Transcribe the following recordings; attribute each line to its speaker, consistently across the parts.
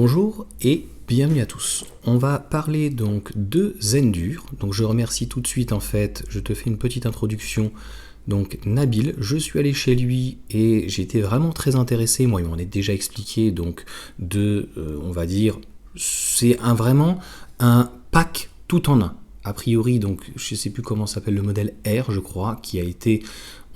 Speaker 1: Bonjour et bienvenue à tous. On va parler donc de Zendur. Donc je remercie tout de suite en fait, je te fais une petite introduction. Donc Nabil, je suis allé chez lui et j'ai été vraiment très intéressé. Moi, il m'en est déjà expliqué donc on va dire, c'est vraiment un pack tout en un. A priori, donc je sais plus comment s'appelle le modèle R, je crois, qui a été,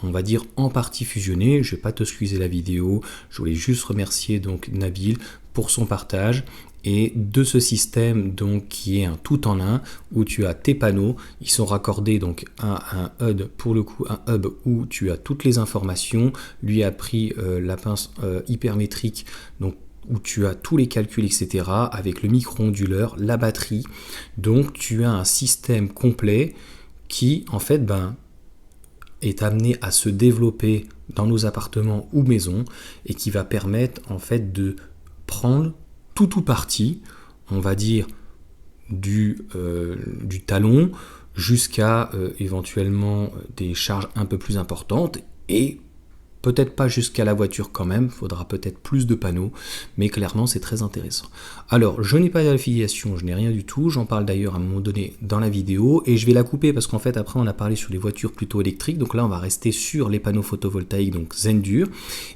Speaker 1: on va dire, en partie fusionné. Je vais pas te squeezer la vidéo. Je voulais juste remercier donc Nabil pour son partage et de ce système donc qui est un tout en un où tu as tes panneaux, ils sont raccordés donc à un HUD, pour le coup un hub où tu as toutes les informations. Lui a pris la pince hypermétrique donc où tu as tous les calculs, etc., avec le micro-onduleur, la batterie. Donc tu as un système complet qui, en fait, est amené à se développer dans nos appartements ou maisons et qui va permettre, en fait, de prendre tout ou partie, on va dire, du talon jusqu'à éventuellement des charges un peu plus importantes et peut-être pas jusqu'à la voiture quand même, il faudra peut-être plus de panneaux, mais clairement c'est très intéressant. Alors, je n'ai pas d'affiliation, je n'ai rien du tout, j'en parle d'ailleurs à un moment donné dans la vidéo, et je vais la couper parce qu'en fait après on a parlé sur les voitures plutôt électriques, donc là on va rester sur les panneaux photovoltaïques, donc Zendur,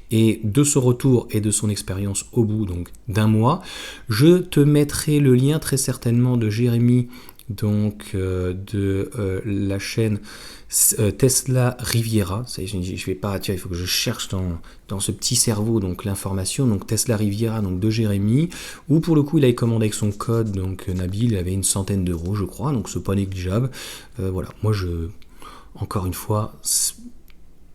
Speaker 1: et de ce retour et de son expérience au bout donc d'un mois, je te mettrai le lien très certainement de Jérémy, donc la chaîne Tesla Riviera. Je vais pas, il faut que je cherche dans ce petit cerveau donc l'information. Donc Tesla Riviera donc de Jérémy, où pour le coup il avait commandé avec son code donc Nabil, il avait une centaine d'euros je crois, donc c'est pas négligeable. Voilà, moi encore une fois,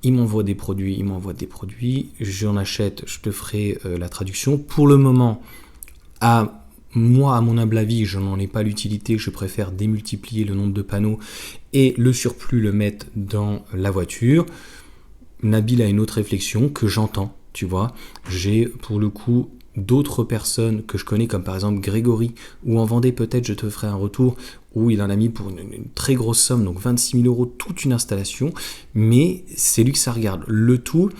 Speaker 1: il m'envoie des produits, j'en achète, je te ferai la traduction. Pour le moment, moi, à mon humble avis, je n'en ai pas l'utilité, je préfère démultiplier le nombre de panneaux et le surplus le mettre dans la voiture. Nabil a une autre réflexion que j'entends, tu vois. J'ai pour le coup d'autres personnes que je connais, comme par exemple Grégory, ou en Vendée peut-être, je te ferai un retour, où il en a mis pour une très grosse somme, donc 26 000 euros, toute une installation, mais c'est lui que ça regarde. Le tout,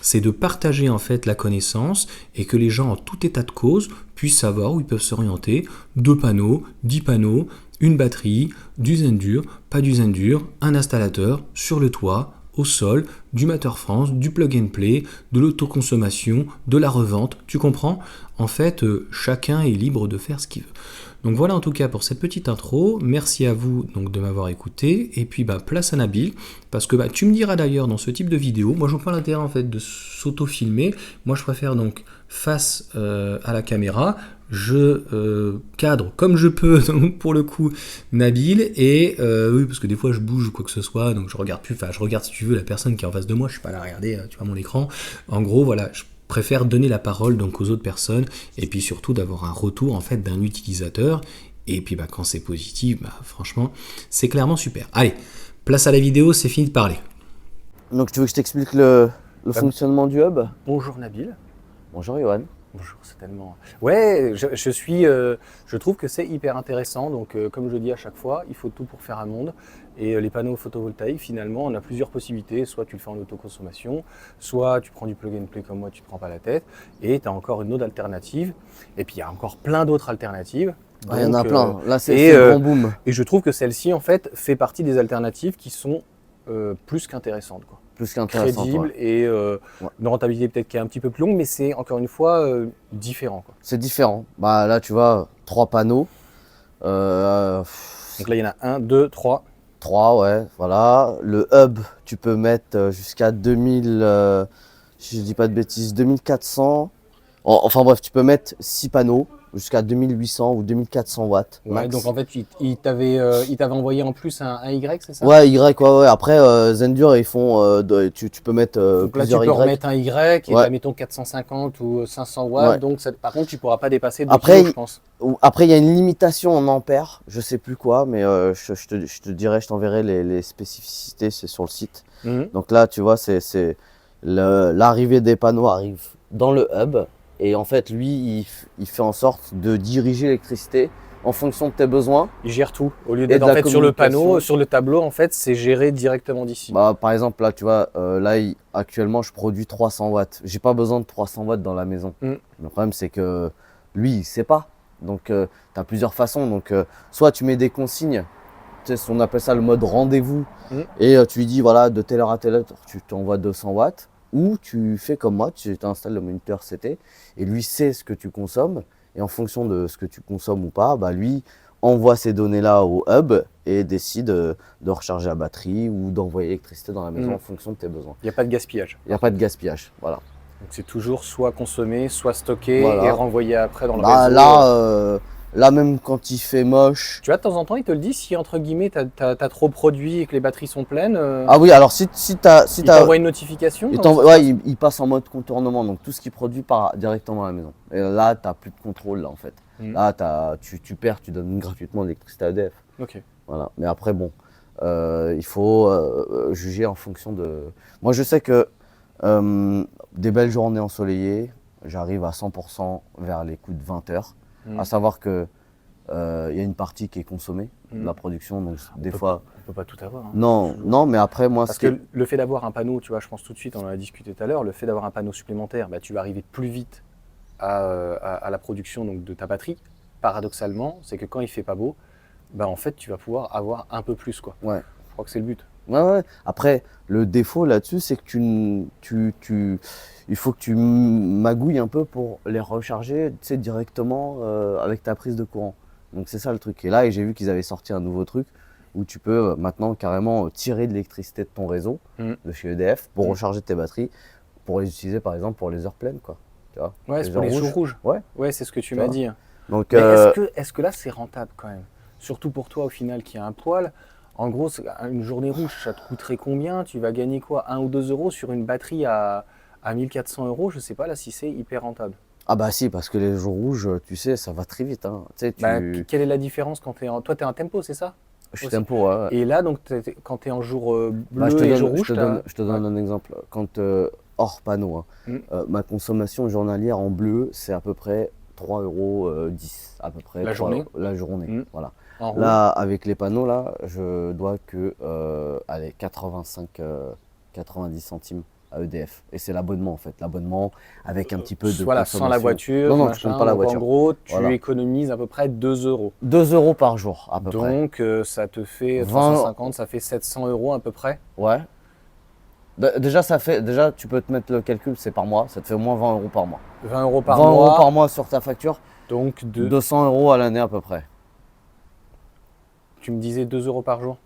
Speaker 1: c'est de partager en fait la connaissance et que les gens en tout état de cause puissent savoir où ils peuvent s'orienter. 2 panneaux, 10 panneaux, une batterie, du Zendur, pas du Zendur, un installateur sur le toit, au sol, du Matter France, du plug and play, de l'autoconsommation, de la revente, tu comprends? En fait, chacun est libre de faire ce qu'il veut. Donc voilà en tout cas pour cette petite intro, merci à vous donc de m'avoir écouté, et puis place à Nabil, parce que tu me diras d'ailleurs dans ce type de vidéo, moi je vois pas l'intérêt en fait de s'auto-filmer, moi je préfère donc face à la caméra, je cadre comme je peux donc pour le coup Nabil, et oui parce que des fois je bouge ou quoi que ce soit, donc je regarde si tu veux la personne qui est en face de moi, je suis pas là à regarder, tu vois mon écran, en gros voilà, je préfère donner la parole donc aux autres personnes et puis surtout d'avoir un retour en fait d'un utilisateur et puis quand c'est positif, franchement c'est clairement super. Allez, place à la vidéo, c'est fini de parler.
Speaker 2: Donc tu veux que je t'explique le fonctionnement du hub?
Speaker 3: Bonjour Nabil.
Speaker 2: Bonjour Johan.
Speaker 3: Bonjour, c'est tellement... Ouais, je trouve que c'est hyper intéressant. Donc, comme je dis à chaque fois, il faut tout pour faire un monde. Et les panneaux photovoltaïques, finalement, on a plusieurs possibilités. Soit tu le fais en autoconsommation, soit tu prends du plug and play comme moi, tu ne te prends pas la tête. Et tu as encore une autre alternative. Et puis, il y a encore plein d'autres alternatives.
Speaker 2: Il y en a plein. Là, c'est le grand boom.
Speaker 3: Et je trouve que celle-ci, en fait, fait partie des alternatives qui sont plus qu'intéressantes, quoi.
Speaker 2: Plus qu'intéressant.
Speaker 3: Crédible et une rentabilité peut-être qui est un petit peu plus longue, mais c'est encore une fois différent, quoi.
Speaker 2: C'est différent. Là, tu vois, 3 panneaux.
Speaker 3: Donc là, il y en a 1, 2, 3.
Speaker 2: 3, ouais, voilà. Le hub, tu peux mettre jusqu'à 2000, si je dis pas de bêtises, 2400. Enfin bref, tu peux mettre 6 panneaux jusqu'à 2800 ou 2400 watts.
Speaker 3: Ouais,
Speaker 2: max.
Speaker 3: donc en fait, il t'avait envoyé en plus un Y, c'est ça?
Speaker 2: Ouais, Y, ouais. Après, Zendur, ils font, tu peux mettre
Speaker 3: donc là, tu
Speaker 2: plusieurs
Speaker 3: peux
Speaker 2: Y.
Speaker 3: remettre un Y et
Speaker 2: Ouais.
Speaker 3: mettons 450 ou 500 watts.
Speaker 2: Ouais.
Speaker 3: Donc par contre, tu pourras pas dépasser 2
Speaker 2: Après,
Speaker 3: kilos, je pense.
Speaker 2: Après, il y a une limitation en ampères, je sais plus quoi, mais je te dirai, je t'enverrai les spécificités, c'est sur le site. Donc là, tu vois, l'arrivée des panneaux arrive dans le hub. Et en fait, lui, il fait en sorte de diriger l'électricité en fonction de tes besoins.
Speaker 3: Il gère tout. Au lieu d'être en fait sur le panneau, sur le tableau, en fait, c'est géré directement d'ici.
Speaker 2: Par exemple, là, tu vois, actuellement, je produis 300 watts. J'ai pas besoin de 300 watts dans la maison. Le problème, c'est que Lui, il sait pas. Donc, tu as plusieurs façons. Donc, soit tu mets des consignes, tu sais, on appelle ça le mode rendez-vous, et tu lui dis, voilà, de telle heure à telle heure, tu t'envoies 200 watts. Ou tu fais comme moi, tu t'installes le moniteur CT, et lui sait ce que tu consommes, et en fonction de ce que tu consommes ou pas, bah lui envoie ces données-là au hub et décide de recharger la batterie ou d'envoyer l'électricité dans la maison en fonction de tes besoins.
Speaker 3: Il n'y a pas de gaspillage.
Speaker 2: Il n'y a pas de gaspillage, voilà.
Speaker 3: Donc c'est toujours soit consommé, soit stocké
Speaker 2: Voilà.
Speaker 3: et renvoyé après dans le
Speaker 2: Bah,
Speaker 3: réseau.
Speaker 2: Là, même quand il fait moche.
Speaker 3: Tu vois, de temps en temps, il te le dit, si entre guillemets, t'as trop produit et que les batteries sont pleines,
Speaker 2: Ah oui, alors si
Speaker 3: il t'envoie une notification.
Speaker 2: il passe en mode contournement, donc tout ce qu'il produit part directement à la maison. Et là, tu n'as plus de contrôle, là, en fait. Là, tu perds, tu donnes gratuitement de l'électricité à EDF.
Speaker 3: Ok.
Speaker 2: Voilà. Mais après, bon, il faut juger en fonction de... Moi, je sais que des belles journées ensoleillées, j'arrive à 100% vers les coups de 20 heures. À savoir que y a une partie qui est consommée de la production, donc des fois...
Speaker 3: On peut pas tout avoir. Hein.
Speaker 2: Non, mais après, moi...
Speaker 3: Parce que le fait d'avoir un panneau, tu vois, je pense tout de suite, on en a discuté tout à l'heure, le fait d'avoir un panneau supplémentaire, bah, tu vas arriver plus vite à la production donc, de ta batterie. Paradoxalement, c'est que quand il fait pas beau, bah, en fait, tu vas pouvoir avoir un peu plus, quoi.
Speaker 2: Ouais.
Speaker 3: Je crois que c'est le but.
Speaker 2: Ouais. Après, le défaut là-dessus, c'est que il faut que tu magouilles un peu pour les recharger, tu sais, directement avec ta prise de courant. Donc c'est ça le truc. Et là, j'ai vu qu'ils avaient sorti un nouveau truc où tu peux maintenant carrément tirer de l'électricité de ton réseau, de chez EDF, pour recharger tes batteries, pour les utiliser par exemple pour les heures pleines, quoi. Tu vois,
Speaker 3: ouais, c'est pour les jours rouges.
Speaker 2: Ouais,
Speaker 3: c'est ce que tu m'as dit.
Speaker 2: Donc,
Speaker 3: mais est-ce que là, c'est rentable quand même? Surtout pour toi, au final, qui a un poil. En gros, une journée rouge, ça te coûterait combien? Tu vas gagner quoi? 1 ou 2 euros sur une batterie à 1400 euros? Je sais pas là si c'est hyper rentable.
Speaker 2: Ah bah si, parce que les jours rouges, tu sais, ça va très vite. Hein. Tu sais,
Speaker 3: bah, quelle est la différence quand tu es en... Toi, tu es en tempo, c'est ça?
Speaker 2: Je suis tempo, ouais.
Speaker 3: Et là, donc, quand tu es en jour bleu et jour rouge,
Speaker 2: je te donne un exemple. Quand hors panneau, ma consommation journalière en bleu, c'est à peu près 3,10 € à peu près.
Speaker 3: La journée?
Speaker 2: La journée, voilà.
Speaker 3: Là,
Speaker 2: avec les panneaux, là, je dois que 90 centimes à EDF. Et c'est l'abonnement, en fait. L'abonnement avec un petit peu de
Speaker 3: voilà, sans la voiture.
Speaker 2: Non, je ne compte pas la voiture.
Speaker 3: En gros, tu économises à peu près 2 euros.
Speaker 2: 2 € par jour, à peu près.
Speaker 3: Donc, ça te fait 350, ça fait 700 € à peu près.
Speaker 2: Ouais. Déjà, tu peux te mettre le calcul, c'est par mois. Ça te fait au moins 20 € par mois.
Speaker 3: 20 € par mois.
Speaker 2: 20 € par mois sur ta facture.
Speaker 3: Donc,
Speaker 2: 200 € à l'année à peu près.
Speaker 3: Tu me disais 2 € par jour?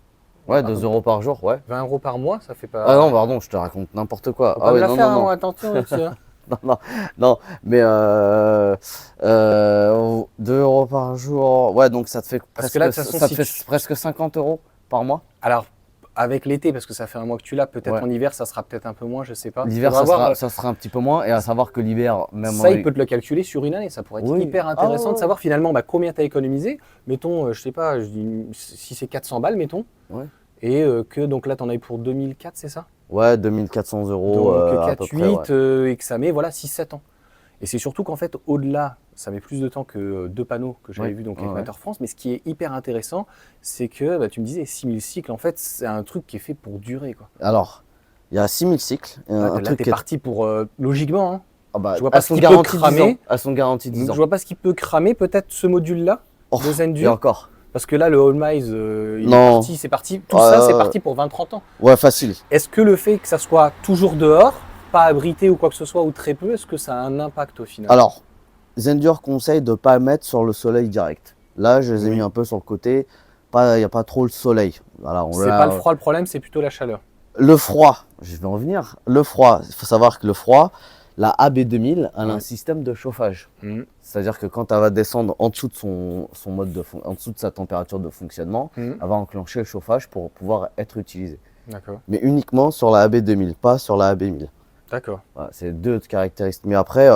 Speaker 2: Ouais, 2 € par jour, ouais.
Speaker 3: 20 € par mois, ça fait pas...
Speaker 2: Ah non, pardon, je te raconte n'importe quoi.
Speaker 3: Faut pas me la faire, non. Attention là-dessus.
Speaker 2: non, mais 2 € par jour, ouais, donc ça te fait presque 50 € par mois.
Speaker 3: Alors, avec l'été, parce que ça fait un mois que tu l'as, peut-être en hiver, ça sera peut-être un peu moins, je sais pas.
Speaker 2: L'hiver, ça sera un petit peu moins, et à savoir que l'hiver, même...
Speaker 3: Ça, il peut te le calculer sur une année, ça pourrait être hyper intéressant de savoir finalement combien tu as économisé. Mettons, je sais pas, si c'est 400 balles, mettons, et que donc là, tu en as eu pour 2004, c'est ça? Ouais,
Speaker 2: 2400 €.
Speaker 3: Donc 4, 8, et que ça met 6-7 ans. Et c'est surtout qu'en fait, au-delà, ça met plus de temps que 2 panneaux que j'avais vu donc avec Matter France. Mais ce qui est hyper intéressant, c'est que tu me disais 6000 cycles, en fait, c'est un truc qui est fait pour durer, quoi.
Speaker 2: Alors, il y a 6000 cycles.
Speaker 3: Là, tu es parti pour, logiquement, hein.
Speaker 2: Je vois pas ce qui peut cramer. À son garantie 10 ans.
Speaker 3: Je vois pas ce qui peut cramer, peut-être ce module-là, de Zendur.
Speaker 2: Et encore.
Speaker 3: Parce que là, le Allmise, c'est parti. Tout ça, c'est parti pour 20-30 ans.
Speaker 2: Ouais, facile.
Speaker 3: Est-ce que le fait que ça soit toujours dehors, pas abrité ou quoi que ce soit, ou très peu, est-ce que ça a un impact au final?
Speaker 2: Alors, Zendur conseille de ne pas mettre sur le soleil direct. Là, je les ai mis un peu sur le côté. Il n'y a pas trop le soleil. Voilà,
Speaker 3: c'est pas le froid le problème, c'est plutôt la chaleur.
Speaker 2: Le froid, je vais en venir. Le froid, il faut savoir que le froid, la AB2000, elle a un système de chauffage. C'est-à-dire que quand elle va descendre en dessous de en dessous de sa température de fonctionnement, elle va enclencher le chauffage pour pouvoir être utilisée.
Speaker 3: D'accord.
Speaker 2: Mais uniquement sur la AB2000, pas sur la AB1000.
Speaker 3: D'accord.
Speaker 2: Voilà, c'est 2 caractéristiques. Mais après,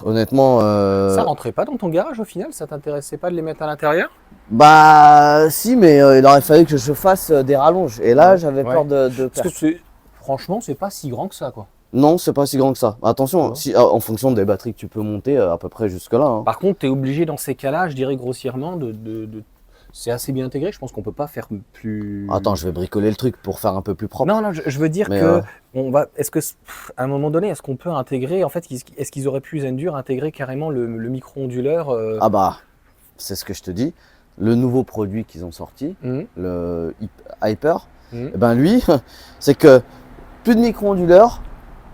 Speaker 2: honnêtement...
Speaker 3: Ça rentrait pas dans ton garage au final? Ça t'intéressait pas de les mettre à l'intérieur?
Speaker 2: Bah si, mais il aurait fallu que je fasse des rallonges. Et là, j'avais peur de
Speaker 3: Parce que franchement, c'est pas si grand que ça, quoi.
Speaker 2: Non, c'est pas si grand que ça. Attention, en fonction des batteries que tu peux monter, à peu près jusque-là. Hein.
Speaker 3: Par contre, tu es obligé dans ces cas-là, je dirais grossièrement, c'est assez bien intégré. Je pense qu'on peut pas faire plus...
Speaker 2: Attends, je vais bricoler le truc pour faire un peu plus propre.
Speaker 3: Non, je veux dire que Est-ce que, à un moment donné, est-ce qu'on peut intégrer, en fait, est-ce qu'ils auraient pu Zendur intégrer carrément le micro-onduleur
Speaker 2: Ah bah, c'est ce que je te dis. Le nouveau produit qu'ils ont sorti,
Speaker 3: Mhm.
Speaker 2: le Hyper,
Speaker 3: Mhm.
Speaker 2: eh ben lui, c'est que plus de micro-onduleur,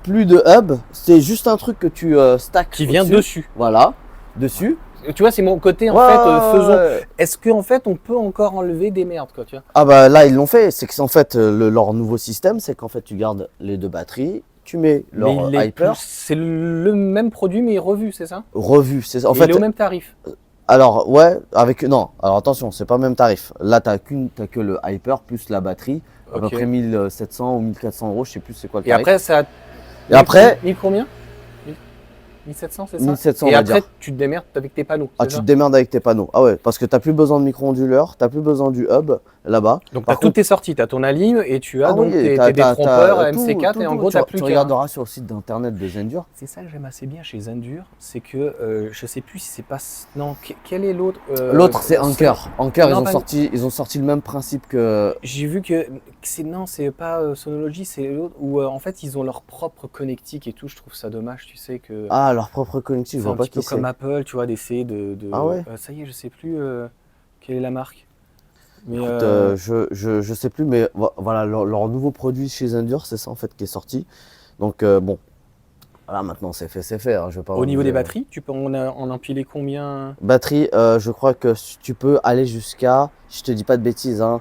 Speaker 2: plus de hub, c'est juste un truc que tu stacks
Speaker 3: Qui vient
Speaker 2: au-dessus.
Speaker 3: dessus.
Speaker 2: Voilà, dessus.
Speaker 3: Tu vois, c'est mon côté, en
Speaker 2: Ouais,
Speaker 3: fait,
Speaker 2: ouais,
Speaker 3: faisons.
Speaker 2: ouais.
Speaker 3: Est-ce qu'en fait, on peut encore enlever des merdes, quoi, tu vois?
Speaker 2: Ah bah là, ils l'ont fait. C'est qu'en fait, leur nouveau système, c'est qu'en fait, tu gardes les deux batteries, tu mets
Speaker 3: Mais
Speaker 2: leur
Speaker 3: il est
Speaker 2: Hyper
Speaker 3: c'est le même produit, mais revu, c'est ça?
Speaker 2: revu. C'est, en
Speaker 3: Et
Speaker 2: fait,
Speaker 3: il est au même tarif.
Speaker 2: alors ouais, avec non. Alors attention, c'est pas le même tarif. Là, t'as que le Hyper plus la batterie, à peu
Speaker 3: Ok.
Speaker 2: près 1700 ou 1400 €. Je sais plus c'est quoi le
Speaker 3: Et
Speaker 2: tarif.
Speaker 3: après, ça.
Speaker 2: Et après,
Speaker 3: 1000 combien? 1700, c'est ça?
Speaker 2: 1700,
Speaker 3: Et
Speaker 2: on va
Speaker 3: après,
Speaker 2: dire.
Speaker 3: tu te démerdes avec tes panneaux,
Speaker 2: Ah,
Speaker 3: c'est
Speaker 2: tu
Speaker 3: ça?
Speaker 2: te démerdes avec tes panneaux. Ah ouais, parce que t'as plus besoin de micro-onduleur, t'as plus besoin du hub là-bas.
Speaker 3: Donc, tu
Speaker 2: Par
Speaker 3: as toutes
Speaker 2: contre,
Speaker 3: tes sorties, tu as ton Alim et tu as
Speaker 2: ah
Speaker 3: donc
Speaker 2: oui,
Speaker 3: tes détrompeurs
Speaker 2: t'as
Speaker 3: MC4 et en gros, tu n'as plus
Speaker 2: tu
Speaker 3: qu'un.
Speaker 2: regarderas sur le site d'internet de Zendur.
Speaker 3: C'est ça que j'aime assez bien chez Zendur, c'est que je sais plus si c'est pas. Non, quel est l'autre
Speaker 2: L'autre, c'est Anker. Anker,
Speaker 3: Non,
Speaker 2: ils ont sorti le même principe que.
Speaker 3: J'ai vu que non, c'est pas Sonology, c'est l'autre où en fait ils ont leur propre connectique et tout. Je trouve ça dommage, tu sais que
Speaker 2: Ah, leur propre connectique, je
Speaker 3: c'est
Speaker 2: vois
Speaker 3: un
Speaker 2: pas
Speaker 3: petit peu
Speaker 2: qui
Speaker 3: comme
Speaker 2: c'est.
Speaker 3: Apple, tu vois, d'essayer
Speaker 2: Ah ouais?
Speaker 3: ça y est, je sais plus quelle est la marque. Mais
Speaker 2: Écoute, je sais plus, mais voilà, leur nouveau produit chez Zendur, c'est ça en fait qui est sorti. Donc bon, voilà, maintenant c'est fait. Hein, je vais pas
Speaker 3: au niveau
Speaker 2: vous
Speaker 3: des
Speaker 2: dire.
Speaker 3: batteries, tu peux en empiler combien?
Speaker 2: Batterie, je crois que tu peux aller jusqu'à, je te dis pas de bêtises, hein,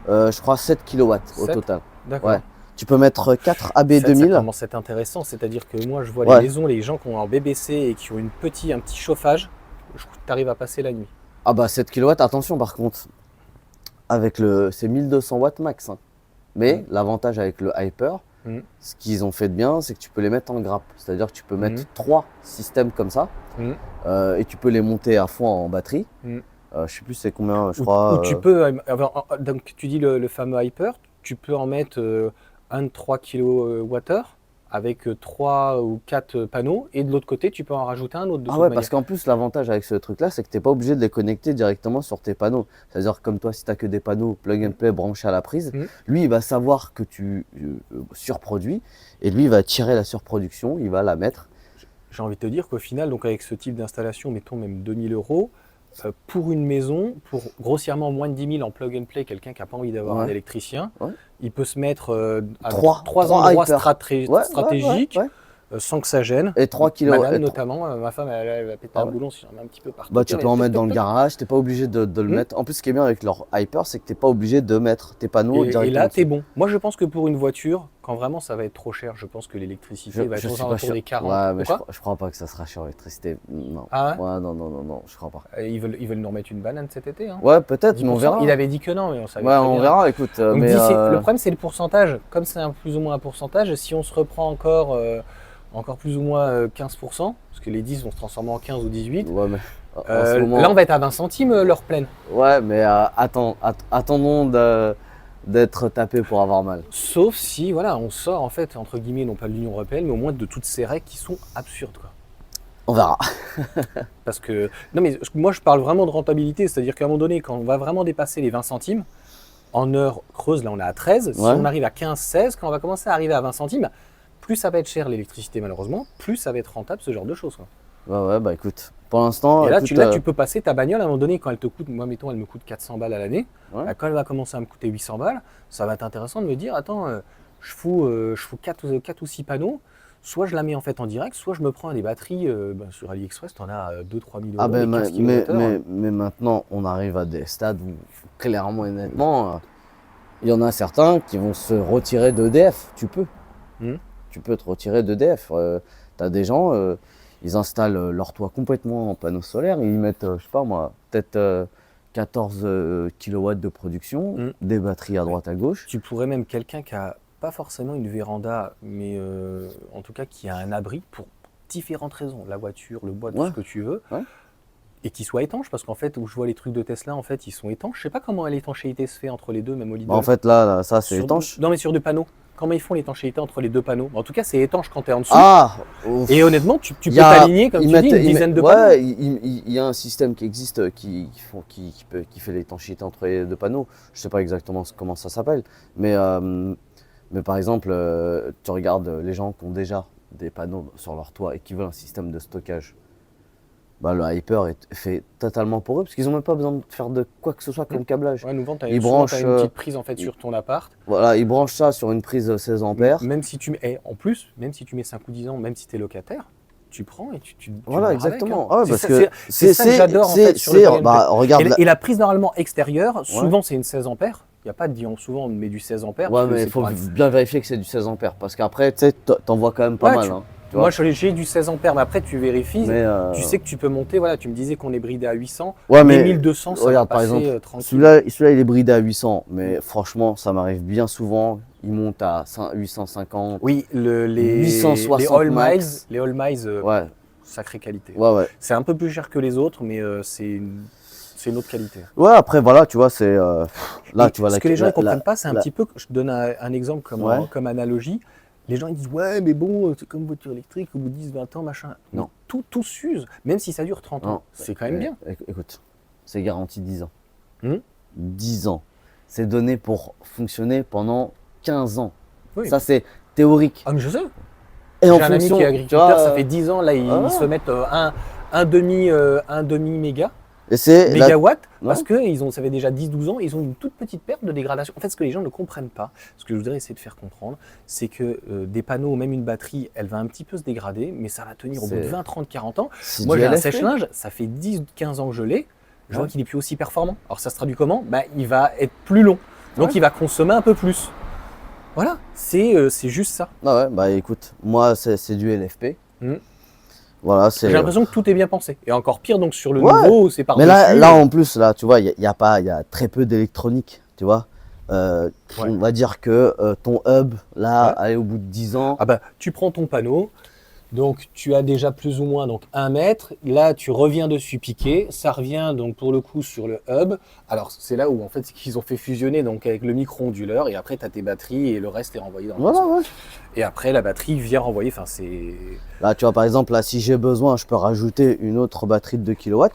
Speaker 2: je crois 7 kilowatts au
Speaker 3: 7.
Speaker 2: total.
Speaker 3: D'accord.
Speaker 2: Ouais. Tu peux mettre 4 AB
Speaker 3: 7, ça
Speaker 2: 2000.
Speaker 3: commence à être intéressant, c'est-à-dire que moi je vois les
Speaker 2: Ouais.
Speaker 3: maisons, les gens qui ont un BBC et qui ont un petit chauffage, tu arrives à passer la nuit.
Speaker 2: Ah bah 7 kilowatts, attention par contre, avec c'est 1200 watts max. Hein. Mais l'avantage avec le Hyper,
Speaker 3: Mm.
Speaker 2: ce qu'ils ont fait de bien, c'est que tu peux les mettre en grappe. C'est-à-dire que tu peux mettre
Speaker 3: Mhm.
Speaker 2: 3 systèmes comme ça
Speaker 3: Mm.
Speaker 2: et tu peux les monter à fond en batterie.
Speaker 3: Mm.
Speaker 2: Je sais plus c'est combien, je
Speaker 3: Ou
Speaker 2: crois.
Speaker 3: tu peux, donc tu dis le fameux Hyper, tu peux en mettre un de 3 kWh avec 3 ou 4 panneaux et de l'autre côté tu peux en rajouter un autre de
Speaker 2: Ah
Speaker 3: toute
Speaker 2: ouais,
Speaker 3: manière.
Speaker 2: parce qu'en plus, l'avantage avec ce truc-là, c'est que tu n'es pas obligé de les connecter directement sur tes panneaux. C'est-à-dire comme toi, si tu n'as que des panneaux plug and play branchés à la prise,
Speaker 3: Mhm.
Speaker 2: lui, il va savoir que tu surproduis et lui, il va tirer la surproduction, il va la mettre.
Speaker 3: J'ai envie de te dire qu'au final, donc avec ce type d'installation, mettons même 2000 €, pour une maison, pour grossièrement moins de 10 000 en plug and play, quelqu'un qui n'a pas envie d'avoir
Speaker 2: Ouais.
Speaker 3: un électricien,
Speaker 2: Ouais.
Speaker 3: il peut se mettre à
Speaker 2: Trois
Speaker 3: endroits
Speaker 2: Hyper.
Speaker 3: stratégiques
Speaker 2: Ouais.
Speaker 3: sans que ça gêne.
Speaker 2: Et 3 kilos.
Speaker 3: Madame notamment, ma femme, elle va péter
Speaker 2: Ah
Speaker 3: un
Speaker 2: ouais.
Speaker 3: boulon si j'en mets un petit peu partout.
Speaker 2: Bah, tu
Speaker 3: Tiens,
Speaker 2: peux en
Speaker 3: mais
Speaker 2: mettre dans le
Speaker 3: toc,
Speaker 2: garage, tu n'es pas obligé de le mettre. En plus, ce qui est bien avec leur Hyper, c'est que tu n'es pas obligé de mettre tes panneaux
Speaker 3: Et
Speaker 2: directement.
Speaker 3: là, t'es
Speaker 2: dessus.
Speaker 3: bon. Moi, je pense que pour une voiture, quand vraiment ça va être trop cher, je pense que l'électricité va être
Speaker 2: je
Speaker 3: aux
Speaker 2: suis pas
Speaker 3: alentours
Speaker 2: sûr.
Speaker 3: des 40.
Speaker 2: Ouais, mais
Speaker 3: Pourquoi
Speaker 2: je crois pas que ça sera sur l'électricité. Non.
Speaker 3: Ah ouais
Speaker 2: Ouais, non, je crois pas.
Speaker 3: Ils veulent nous remettre une banane cet été. Hein.
Speaker 2: Ouais, peut-être, mais on
Speaker 3: 10%.
Speaker 2: verra.
Speaker 3: Il avait dit que non, mais on savait
Speaker 2: Ouais,
Speaker 3: très
Speaker 2: on
Speaker 3: bien.
Speaker 2: verra, écoute.
Speaker 3: Donc,
Speaker 2: Mais
Speaker 3: le problème, c'est le pourcentage. Comme c'est plus ou moins un pourcentage, si on se reprend encore plus ou moins 15%, parce que les 10 vont se transformer en 15 ou 18,
Speaker 2: ouais, mais en ce moment.
Speaker 3: là, on va être à 20 centimes l'heure pleine.
Speaker 2: Ouais, mais attendons d'être tapé pour avoir mal.
Speaker 3: Sauf si, voilà, on sort, en fait, entre guillemets, non pas de l'Union européenne, mais au moins de toutes ces règles qui sont absurdes, quoi.
Speaker 2: On verra.
Speaker 3: Parce que, non mais moi je parle vraiment de rentabilité, c'est-à-dire qu'à un moment donné, quand on va vraiment dépasser les 20 centimes, en heure creuse, là on est à 13, si
Speaker 2: Ouais.
Speaker 3: on arrive à 15, 16, quand on va commencer à arriver à 20 centimes, plus ça va être cher l'électricité malheureusement, plus ça va être rentable ce genre de choses, quoi.
Speaker 2: Ouais, bah écoute. Pour l'instant.
Speaker 3: Et là,
Speaker 2: écoute,
Speaker 3: tu peux passer ta bagnole à un moment donné, quand elle te coûte, moi mettons, elle me coûte 400 balles à l'année,
Speaker 2: Ouais.
Speaker 3: bah, quand elle va commencer à me coûter 800 balles, ça va être intéressant de me dire, attends, je fous 4 ou 6 panneaux, soit je la mets en fait en direct, soit je me prends des batteries sur AliExpress, tu en as 2-3 000 euros.
Speaker 2: Ah ben,
Speaker 3: les 15 kWh.
Speaker 2: mais maintenant, on arrive à des stades où, clairement et nettement, il y en a certains qui vont se retirer d'EDF. Tu peux. Tu peux te retirer d'EDF. Tu as des gens, ils installent leur toit complètement en panneaux solaires, ils mettent, je sais pas moi, peut-être 14 kilowatts de production, des batteries à droite à gauche.
Speaker 3: Tu pourrais même quelqu'un qui a pas forcément une véranda, mais en tout cas qui a un abri pour différentes raisons, la voiture, le bois, tout
Speaker 2: Ouais.
Speaker 3: ce que tu veux,
Speaker 2: Ouais.
Speaker 3: et qui soit étanche, parce qu'en fait, où je vois les trucs de Tesla, en fait, ils sont étanches. Je sais pas comment l'étanchéité se fait entre les deux, même au Lidl.
Speaker 2: Bah, en fait, là, ça, c'est étanche.
Speaker 3: Non, mais sur des panneaux. Comment ils font l'étanchéité entre les deux panneaux? En tout cas, c'est étanche quand tu es en dessous.
Speaker 2: Ah
Speaker 3: Et honnêtement, tu peux
Speaker 2: Il y a-
Speaker 3: t'aligner, comme
Speaker 2: ils
Speaker 3: tu
Speaker 2: mettent-
Speaker 3: dis, une
Speaker 2: ils
Speaker 3: dizaine
Speaker 2: mettent-
Speaker 3: de
Speaker 2: ouais,
Speaker 3: panneaux.
Speaker 2: il y a un système qui existe qui fait l'étanchéité entre les deux panneaux. Je sais pas exactement comment ça s'appelle, mais Mais par exemple, tu regardes les gens qui ont déjà des panneaux sur leur toit et qui veulent un système de stockage. Bah, le Hyper est fait totalement pour eux parce qu'ils n'ont même pas besoin de faire de quoi que ce soit comme câblage.
Speaker 3: Ouais, nous, tu as
Speaker 2: Ils
Speaker 3: une
Speaker 2: branchent,
Speaker 3: petite prise en fait sur ton appart.
Speaker 2: Voilà, ils branchent ça sur une prise 16 ampères.
Speaker 3: Même si tu mets, en plus, même si tu mets 5 ou 10 ans, même si tu es locataire, tu prends et tu
Speaker 2: Voilà,
Speaker 3: pars
Speaker 2: exactement.
Speaker 3: avec, hein.
Speaker 2: Ah ouais, parce
Speaker 3: ça,
Speaker 2: que
Speaker 3: c'est ça que j'adore en fait sur le PNP.
Speaker 2: bah, regarde.
Speaker 3: Et la prise normalement extérieure, souvent c'est une 16 ampères. Il n'y a pas de dion, souvent on met du 16 ampères.
Speaker 2: Ouais, mais il faut bien vérifier que c'est du 16 ampères parce qu'après, tu sais, t'en vois quand même pas mal. Hein,
Speaker 3: moi, j'ai du 16 ampères, mais après tu vérifies.
Speaker 2: Mais
Speaker 3: tu sais que tu peux monter. Voilà, tu me disais qu'on est bridé à 800.
Speaker 2: Ouais, mais
Speaker 3: 1200, ça
Speaker 2: regarde,
Speaker 3: va
Speaker 2: par
Speaker 3: passer
Speaker 2: exemple,
Speaker 3: tranquille.
Speaker 2: celui-là, il est bridé à 800, mais franchement, ça m'arrive bien souvent. Il monte à 850.
Speaker 3: Oui, les
Speaker 2: 860
Speaker 3: All
Speaker 2: max.
Speaker 3: Miles, les All Miles,
Speaker 2: Ouais.
Speaker 3: sacrée qualité.
Speaker 2: Ouais.
Speaker 3: C'est un peu plus cher que les autres, mais c'est une autre qualité.
Speaker 2: Ouais, après, voilà, tu vois, c'est. Là, tu vois,
Speaker 3: ce que les gens ne comprennent pas, c'est un petit peu. Je donne un exemple comme analogie. Les gens ils disent ouais, mais bon, c'est comme voiture électrique, au bout de 10, 20 ans, machin.
Speaker 2: Non.
Speaker 3: Tout s'use, même si ça dure 30 ans. C'est quand même bien.
Speaker 2: Écoute, c'est garanti 10 ans. 10 ans. C'est donné pour fonctionner pendant 15 ans.
Speaker 3: Oui.
Speaker 2: Ça, c'est théorique.
Speaker 3: Ah, mais je sais.
Speaker 2: Et
Speaker 3: j'ai un ami qui est agriculteur, ça fait 10 ans, là, ils se mettent un demi méga. Mégawatts, parce que ça fait déjà 10-12 ans, ils ont une toute petite perte de dégradation. En fait, ce que les gens ne comprennent pas, ce que je voudrais essayer de faire comprendre, c'est que des panneaux, même une batterie, elle va un petit peu se dégrader, mais ça va tenir au bout de 20, 30, 40 ans. Moi, j'ai un sèche-linge, ça fait 10-15 ans que je l'ai, je vois qu'il est plus aussi performant. Alors, ça se traduit comment ? Il va être plus long, donc il va consommer un peu plus. Voilà, c'est juste ça.
Speaker 2: Ah ouais, bah écoute, moi, c'est du LFP. Voilà,
Speaker 3: j'ai l'impression que tout est bien pensé. Et encore pire, donc sur le nouveau, c'est par-dessus.
Speaker 2: Mais là, en plus, là, tu vois, il y a très peu d'électronique, tu vois. On va dire que ton hub, là, allez, au bout de 10 ans.
Speaker 3: Ah bah, tu prends ton panneau, donc tu as déjà plus ou moins 1 mètre. Là, tu reviens dessus piqué. Ça revient donc pour le coup sur le hub. Alors, c'est là où en fait, c'est qu'ils ont fait fusionner donc avec le micro-onduleur. Et après, tu as tes batteries et le reste est renvoyé dans le
Speaker 2: ouais.
Speaker 3: Et après, la batterie vient renvoyer. Enfin, c'est.
Speaker 2: Là, tu vois, par exemple, là, si j'ai besoin, je peux rajouter une autre batterie de 2 kW.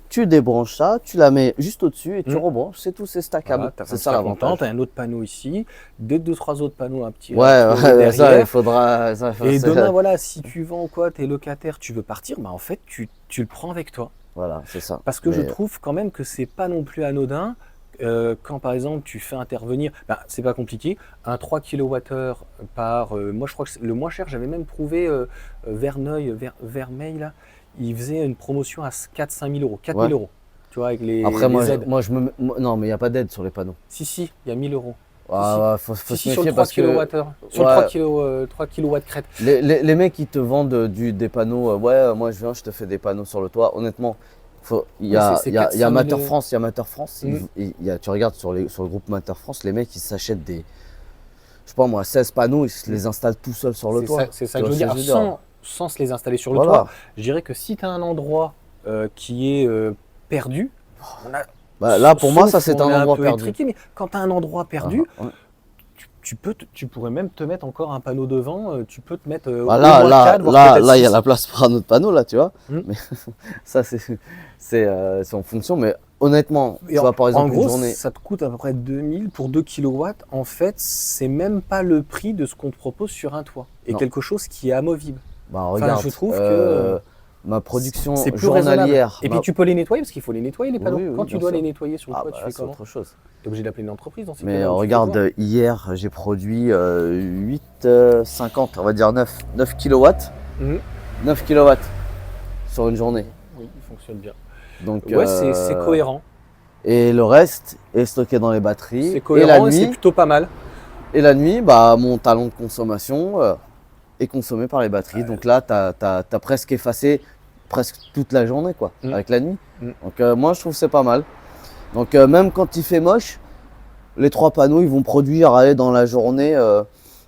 Speaker 2: Tu débranches ça, tu la mets juste au-dessus et tu rebranches. C'est tout, c'est stackable.
Speaker 3: Voilà,
Speaker 2: c'est ça l'avantage.
Speaker 3: Tu as un autre panneau ici, 2-3 autres panneaux un petit
Speaker 2: ouais, ça, il faudra.
Speaker 3: Et demain, voilà, si tu vends quoi, tu es locataire, tu veux partir, en fait, tu le prends avec toi.
Speaker 2: Voilà, c'est ça.
Speaker 3: Parce que je trouve quand même que c'est pas non plus anodin. Quand par exemple tu fais intervenir, c'est pas compliqué, un 3 kWh par. Moi je crois que le moins cher, j'avais même trouvé Verneuil, Vermeil là, il faisait une promotion à 4-5 000 euros, 4 000 euros. Tu vois, avec les.
Speaker 2: Après,
Speaker 3: aides.
Speaker 2: Non, mais il n'y a pas d'aide sur les panneaux.
Speaker 3: Si, il y a 1 000 euros.
Speaker 2: Faut se méfier
Speaker 3: sur le 3
Speaker 2: parce
Speaker 3: kWh. Sur le 3 kW crête.
Speaker 2: Les mecs qui te vendent des panneaux, moi je viens, je te fais des panneaux sur le toit. Honnêtement, il y a Matter France, tu regardes sur le groupe Matter France, les mecs ils s'achètent des, je sais pas moi, 16 panneaux, ils se les installent tout seuls sur le toit.
Speaker 3: C'est ça que je veux dire. Sans se les installer sur le toit, je dirais que si tu as un endroit qui est perdu,
Speaker 2: là pour moi ça c'est un endroit perdu.
Speaker 3: Mais quand tu as un endroit perdu, tu pourrais même te mettre encore un panneau devant, tu peux te mettre
Speaker 2: là il y a la place pour un autre panneau là, tu vois. Mais ça c'est en fonction, mais honnêtement, tu vois, par exemple,
Speaker 3: en gros,
Speaker 2: une journée,
Speaker 3: ça te coûte à peu près 2000 pour 2 kW. En fait, c'est même pas le prix de ce qu'on te propose sur un toit. Et quelque chose qui est amovible.
Speaker 2: Regarde,
Speaker 3: je trouve que
Speaker 2: ma production
Speaker 3: c'est plus
Speaker 2: journalière.
Speaker 3: Et puis tu peux les nettoyer parce qu'il faut les nettoyer les panneaux. Quand tu dois les nettoyer sur le toit, tu fais comment ?
Speaker 2: C'est autre chose.
Speaker 3: Tu es obligé d'appeler une entreprise dans ces
Speaker 2: Mais
Speaker 3: cas-là,
Speaker 2: regarde, hier j'ai produit 8,50, on va dire 9 kW. 9 kW sur une journée.
Speaker 3: Oui, il fonctionne bien.
Speaker 2: Donc,
Speaker 3: c'est cohérent.
Speaker 2: Et le reste est stocké dans les batteries.
Speaker 3: C'est cohérent et c'est plutôt pas mal.
Speaker 2: Et la nuit, mon talon de consommation est consommé par les batteries. Donc là, tu as presque effacé presque toute la journée quoi, avec la nuit. Donc moi, je trouve que c'est pas mal. Donc même quand il fait moche, les 3 panneaux, ils vont produire dans la journée.